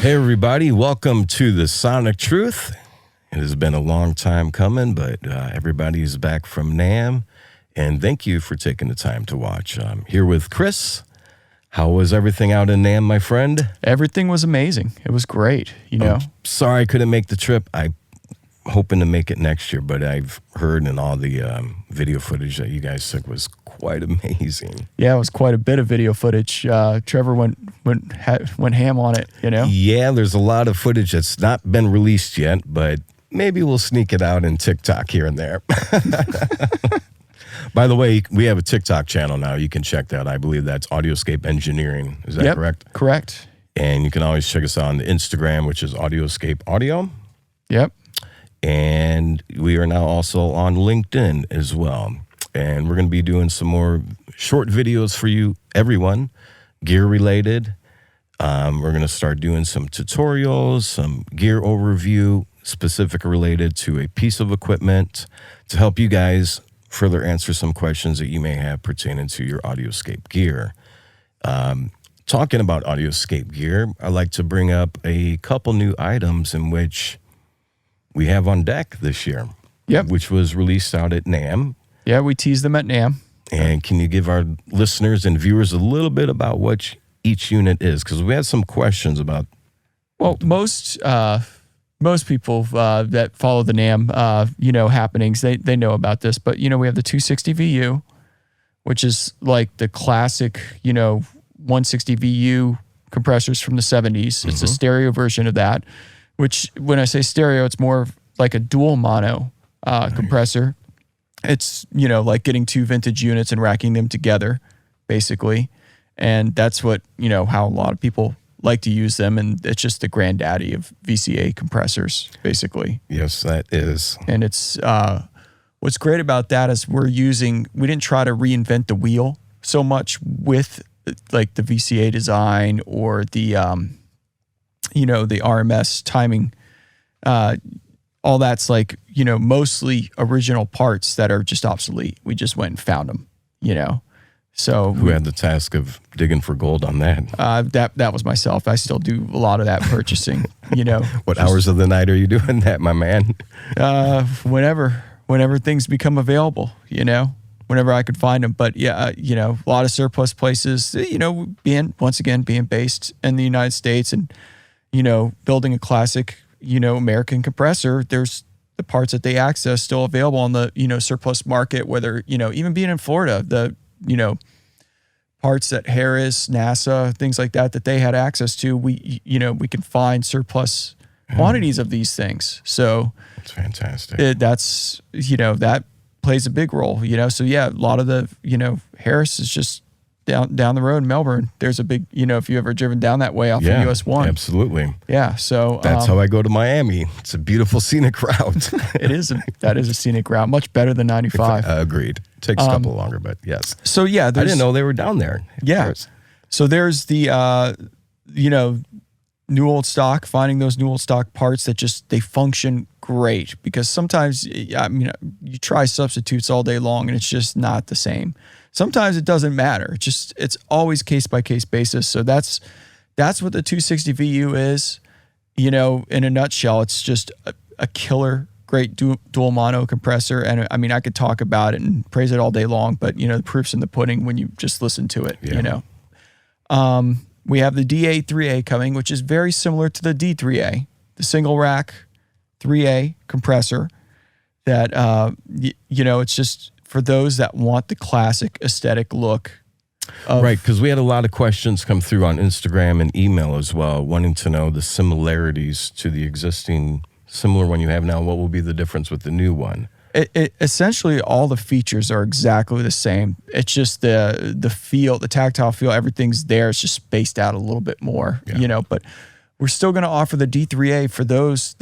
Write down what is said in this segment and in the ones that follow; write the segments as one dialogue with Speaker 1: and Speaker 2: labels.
Speaker 1: Hey everybody, welcome to the Sonic Truth. It has been a long time coming, but everybody is back from NAMM, and thank you for taking the time to watch. I'm here with Chris. How was everything out in NAMM, my friend?
Speaker 2: Everything was amazing. It was great, you know.
Speaker 1: Sorry I couldn't make the trip. I'm hoping to make it next year, but I've heard in all the video footage that you guys took was quite amazing.
Speaker 2: Yeah, it was quite a bit of video footage. Trevor went ham on it, you know.
Speaker 1: Yeah, there's a lot of footage that's not been released yet, but maybe we'll sneak it out in TikTok here and there. By the way, we have a TikTok channel now. You can check that. I believe that's Audioscape Engineering. Is that correct?
Speaker 2: Correct.
Speaker 1: And you can always check us out on the Instagram, which is Audioscape Audio.
Speaker 2: Yep.
Speaker 1: And we are now also on LinkedIn as well. And we're going to be doing some more short videos for you, everyone, gear related. We're going to start doing some tutorials, some gear overview, specific related to a piece of equipment to help you guys further answer some questions that you may have pertaining to your Audioscape gear. Talking about Audioscape gear, I'd like to bring up a couple new items in which we have on deck this year.
Speaker 2: Yep.
Speaker 1: Which was released out at NAMM.
Speaker 2: Yeah, we teased them at NAMM.
Speaker 1: And can you give our listeners and viewers a little bit about what each unit is? Because we had some questions about.
Speaker 2: Well, most people that follow the NAMM, happenings, they know about this. But, we have the 260 VU, which is like the classic, 160 VU compressors from the 70s. It's a stereo version of that, which when I say stereo, it's more like a dual mono compressor. It's, like getting two vintage units and racking them together, basically. And that's what, how a lot of people like to use them. And it's just the granddaddy of VCA compressors, basically.
Speaker 1: Yes, that is.
Speaker 2: And it's, what's great about that is we didn't try to reinvent the wheel so much with like the VCA design or the, the RMS timing. All that's like, mostly original parts that are just obsolete. We just went and found them, So
Speaker 1: who had the task of digging for gold on that?
Speaker 2: That was myself. I still do a lot of that purchasing,
Speaker 1: What hours of the night are you doing that, my man?
Speaker 2: Whenever things become available, whenever I could find them. But yeah, a lot of surplus places, being based in the United States and, building a classic, American compressor, there's the parts that they access still available on the, surplus market, whether, even being in Florida, the, parts that Harris, NASA, things like that they had access to, we can find surplus quantities of these things. So
Speaker 1: that's fantastic.
Speaker 2: That plays a big role, So yeah, a lot of the, Harris is just down the road in Melbourne. There's a big, if you ever driven down that way off of US 1.
Speaker 1: Absolutely.
Speaker 2: Yeah. So
Speaker 1: that's how I go to Miami. It's a beautiful scenic route.
Speaker 2: That is a scenic route, much better than 95.
Speaker 1: Agreed. Takes a couple longer, but yes.
Speaker 2: So yeah,
Speaker 1: I didn't know they were down there.
Speaker 2: Yeah. So there's the, new old stock, finding those new old stock parts that just, they function great, because sometimes, you try substitutes all day long and it's just not the same. Sometimes it doesn't matter. It's always case by case basis. So that's what the 260 VU is, in a nutshell. It's just a killer, great dual mono compressor. And I could talk about it and praise it all day long, but the proof's in the pudding when you just listen to it, We have the DA3A coming, which is very similar to the D3A, the single rack 3A compressor that, it's just for those that want the classic aesthetic look.
Speaker 1: Right, because we had a lot of questions come through on Instagram and email as well, wanting to know the similarities to the existing similar one you have now. What will be the difference with the new one?
Speaker 2: Essentially, all the features are exactly the same. It's just the feel, the tactile feel, everything's there. It's just spaced out a little bit more, but we're still going to offer the D3A for those.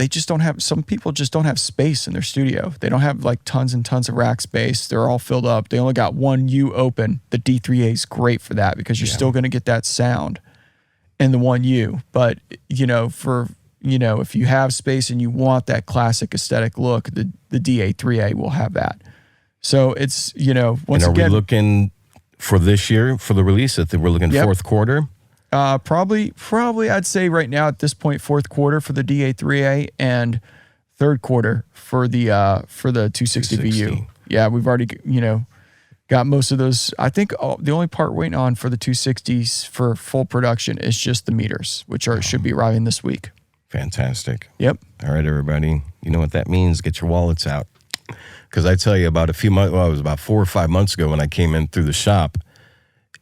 Speaker 2: Some people just don't have space in their studio. They don't have like tons and tons of rack space. They're all filled up. They only got one U open. The D3A is great for that because you're still going to get that sound in the one U. But, if you have space and you want that classic aesthetic look, the DA3A will have that. So it's, once
Speaker 1: again. And are we looking for this year for the release? We're looking fourth quarter?
Speaker 2: Probably I'd say right now at this point, fourth quarter for the DA3A and third quarter for the 260 VU. Yeah, we've already, got most of those. I think the only part waiting on for the 260s for full production is just the meters, which should be arriving this week.
Speaker 1: Fantastic.
Speaker 2: Yep.
Speaker 1: All right, everybody. You know what that means? Get your wallets out. Because I tell you, about a few months, well, it was about 4 or 5 months ago when I came in through the shop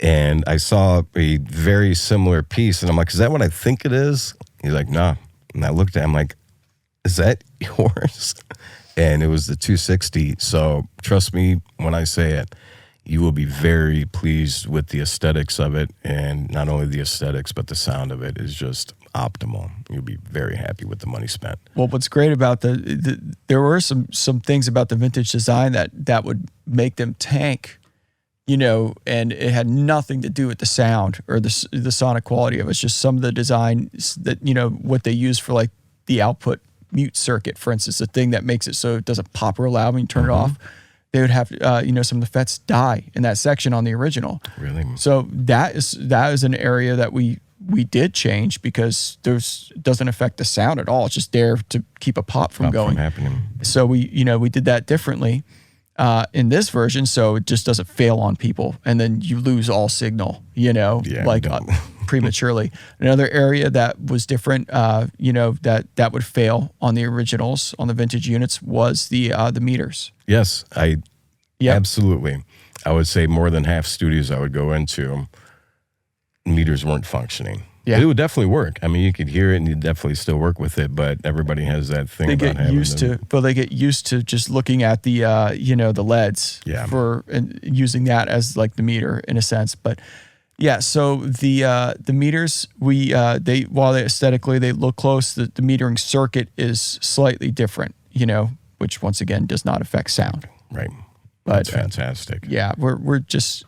Speaker 1: and I saw a very similar piece. And I'm like, is that what I think it is? He's like, nah. And I looked at him like, is that yours? And it was the 260. So trust me when I say it, you will be very pleased with the aesthetics of it. And not only the aesthetics, but the sound of it is just optimal. You'll be very happy with the money spent.
Speaker 2: Well, what's great about there were some things about the vintage design that would make them tank, and it had nothing to do with the sound or the sonic quality of it. It's just some of the designs that, what they use for like the output mute circuit, for instance, the thing that makes it so it doesn't pop real loud when you turn it off. They would have, some of the FETs die in that section on the original.
Speaker 1: Really?
Speaker 2: So that is an area that we did change because it doesn't affect the sound at all. It's just there to keep a pop from going.
Speaker 1: From happening.
Speaker 2: So we did that differently in this version, so it just doesn't fail on people, and then you lose all signal, prematurely. Another area that was different, that would fail on the originals, on the vintage units, was the meters.
Speaker 1: Yes, absolutely. I would say more than half studios I would go into, meters weren't functioning. Yeah. It would definitely work. I mean, you could hear it and you definitely still work with it, but everybody has that thing
Speaker 2: they
Speaker 1: about having
Speaker 2: they get used to just looking at the, the LEDs and using that as like the meter in a sense. But yeah, so the meters, while they aesthetically, they look close, the metering circuit is slightly different, which once again does not affect sound.
Speaker 1: Right.
Speaker 2: But,
Speaker 1: that's fantastic.
Speaker 2: We're just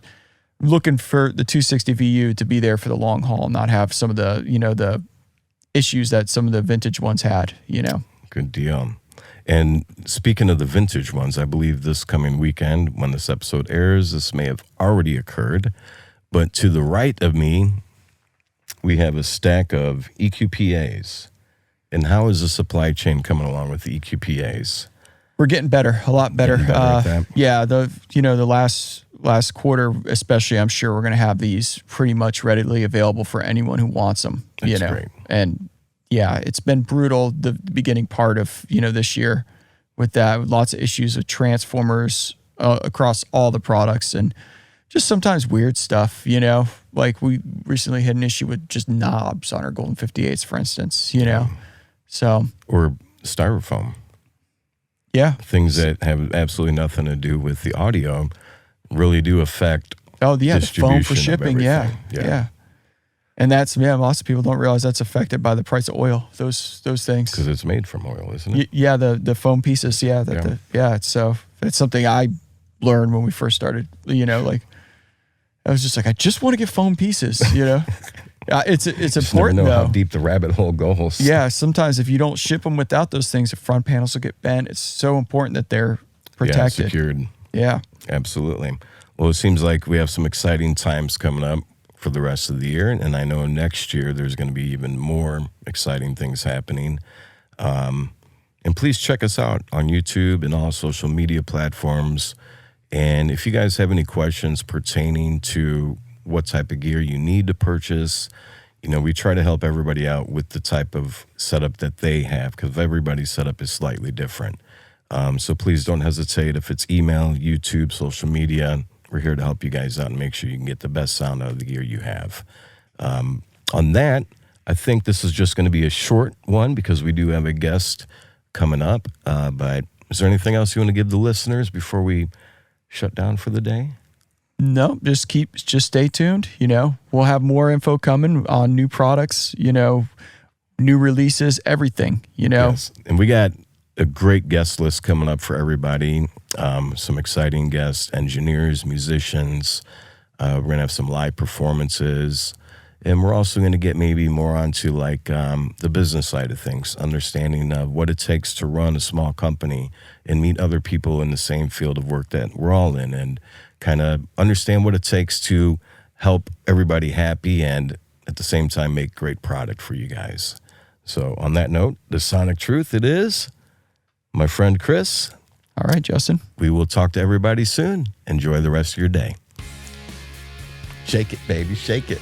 Speaker 2: looking for the 260 VU to be there for the long haul, not have some of the, the issues that some of the vintage ones had,
Speaker 1: Good deal. And speaking of the vintage ones, I believe this coming weekend when this episode airs, this may have already occurred, but to the right of me, we have a stack of EQP-As. And how is the supply chain coming along with the EQP-As?
Speaker 2: We're getting better, a lot better. The last quarter, especially, I'm sure we're going to have these pretty much readily available for anyone who wants them.
Speaker 1: That's great.
Speaker 2: And it's been brutal the beginning part of this year with that. Lots of issues with transformers across all the products and just sometimes weird stuff. Like we recently had an issue with just knobs on our Golden 58s, for instance. So
Speaker 1: or styrofoam.
Speaker 2: Yeah.
Speaker 1: Things that have absolutely nothing to do with the audio really do affect
Speaker 2: the foam for shipping. Yeah. And that's, lots of people don't realize that's affected by the price of oil, those things.
Speaker 1: Because it's made from oil, isn't it?
Speaker 2: The foam pieces, so it's something I learned when we first started, I was just like, I just want to get foam pieces, It's important,
Speaker 1: never know
Speaker 2: though.
Speaker 1: How deep the rabbit hole goes.
Speaker 2: Yeah, sometimes if you don't ship them without those things, the front panels will get bent. It's so important that they're protected.
Speaker 1: Yeah, secured.
Speaker 2: Yeah.
Speaker 1: Absolutely. Well, it seems like we have some exciting times coming up for the rest of the year, and I know next year there's going to be even more exciting things happening. And please check us out on YouTube and all social media platforms. And if you guys have any questions pertaining to what type of gear you need to purchase, we try to help everybody out with the type of setup that they have, because everybody's setup is slightly different. So please don't hesitate. If it's email, YouTube, social media, we're here to help you guys out and make sure you can get the best sound out of the gear you have. On that, I think this is just going to be a short one because we do have a guest coming up. But is there anything else you want to give the listeners before we shut down for the day?
Speaker 2: No, just stay tuned. We'll have more info coming on new products, new releases, everything,
Speaker 1: Yes. And we got a great guest list coming up for everybody. Some exciting guests, engineers, musicians. We're going to have some live performances. And we're also going to get maybe more onto like the business side of things, understanding what it takes to run a small company and meet other people in the same field of work that we're all in, and kind of understand what it takes to help everybody happy and at the same time make great product for you guys. So on that note, the Sonic Truth it is. My friend Chris.
Speaker 2: All right, Justin.
Speaker 1: We will talk to everybody soon. Enjoy the rest of your day. Shake it, baby. Shake it.